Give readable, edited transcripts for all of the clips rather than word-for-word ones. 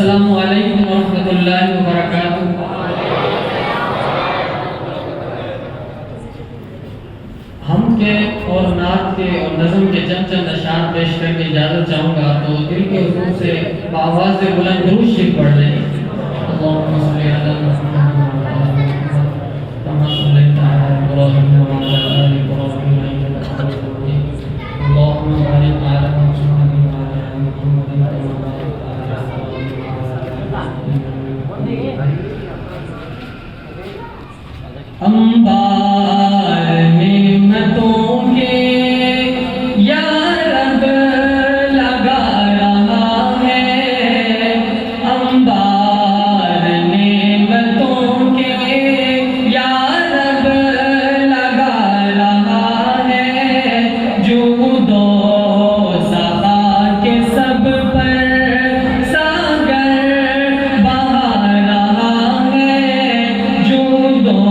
अस्सलामु अलैकुम वरहमतुल्लाहि वबरकातुहू। हम के और नात के और नज़म के चंद अशार पेश करके इजाज़त चाहूँगा, तो दिल के हुजूर से आवाज़ बुलंद दुरूद शरीफ पढ़ लें। अल्लाहुम्मा सल्ली अला मुहम्मद कमा सल्लैता अला इब्राहीम व अला आलि इब्राहीम इन्नका हमीदुम मजीद। अल्लाहुम्मा बारिक अला मुहम्मद व अला आलि मुहम्मद कमा बारकता अला इब्राहीम व अला आलि इब्राहीम। अंबार नेमतों के या रब लगा रहा है, अंबार नेमतों के या रब लगा रहा है, जूदो सखा के सब पर सागर बहा रहा है, जूदो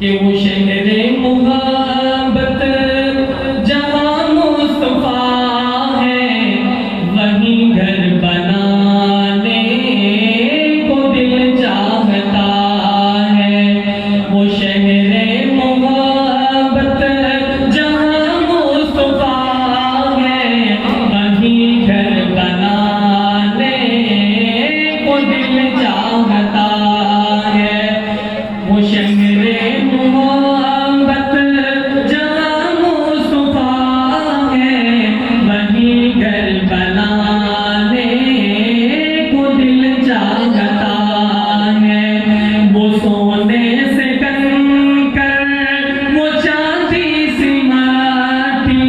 कि वो शहरे मुहब्बत जहाँ मुस्तफा है, वहीं घर बनाने को दिल चाहता है। वो शहरे मुहब्बत जहाँ मुस्तफा है, वहीं घर बनाने को दिल चाहता है। वो शहरे मोहब्बत जहाँ मुस्तफा है, वहीं घर बनाने को दिल चाहता है। वो सोने से कंकर, वो चांदी सी माटी,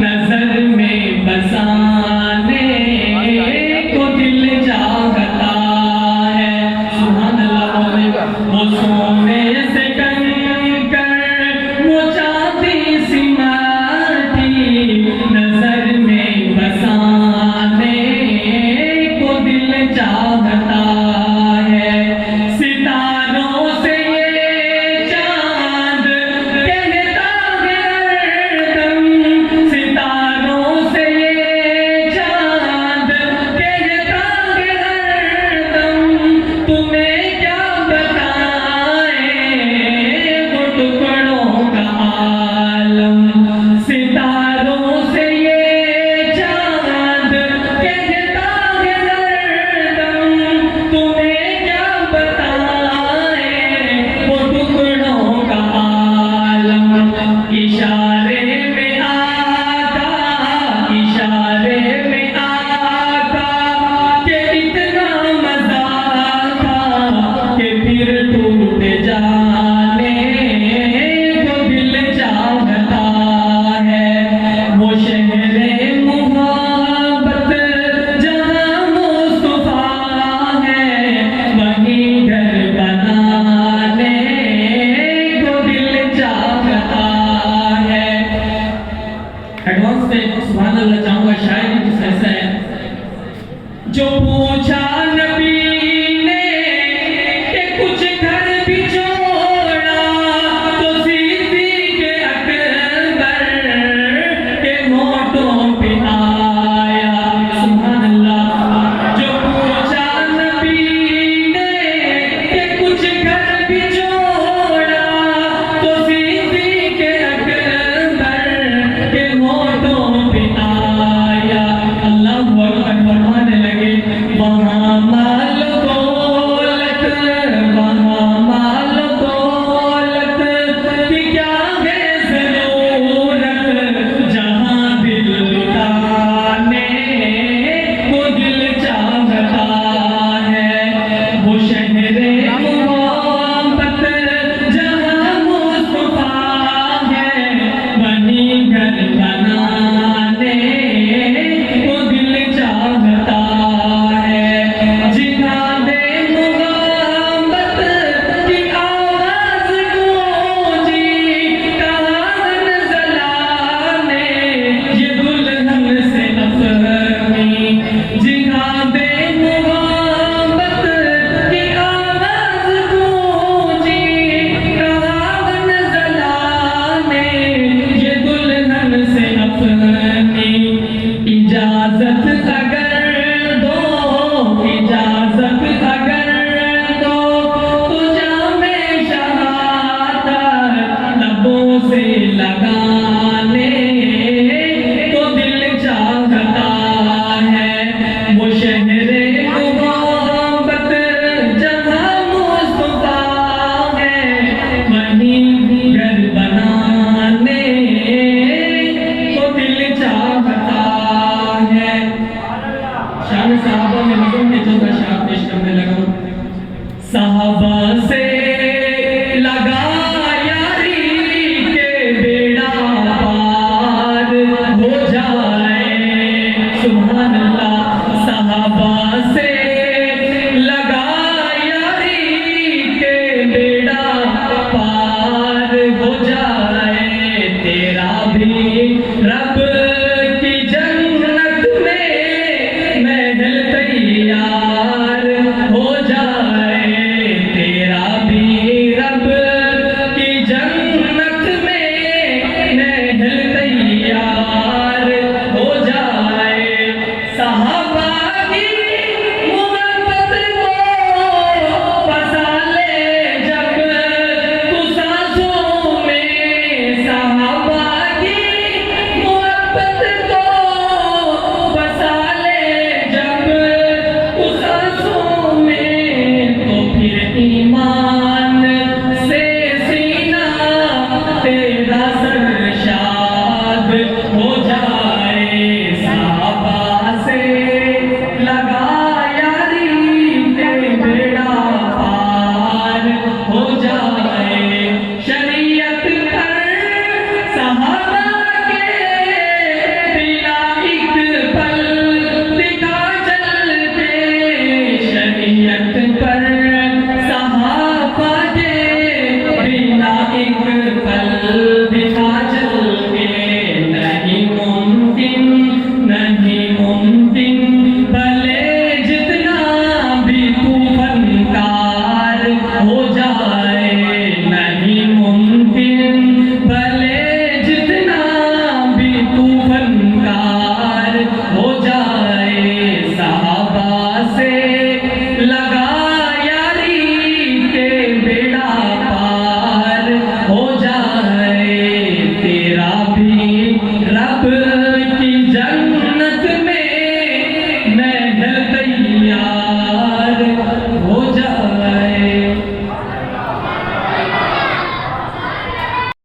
नजर में बसाने को दिल चाहता है। सुभान अल्लाह। वो सोने जाए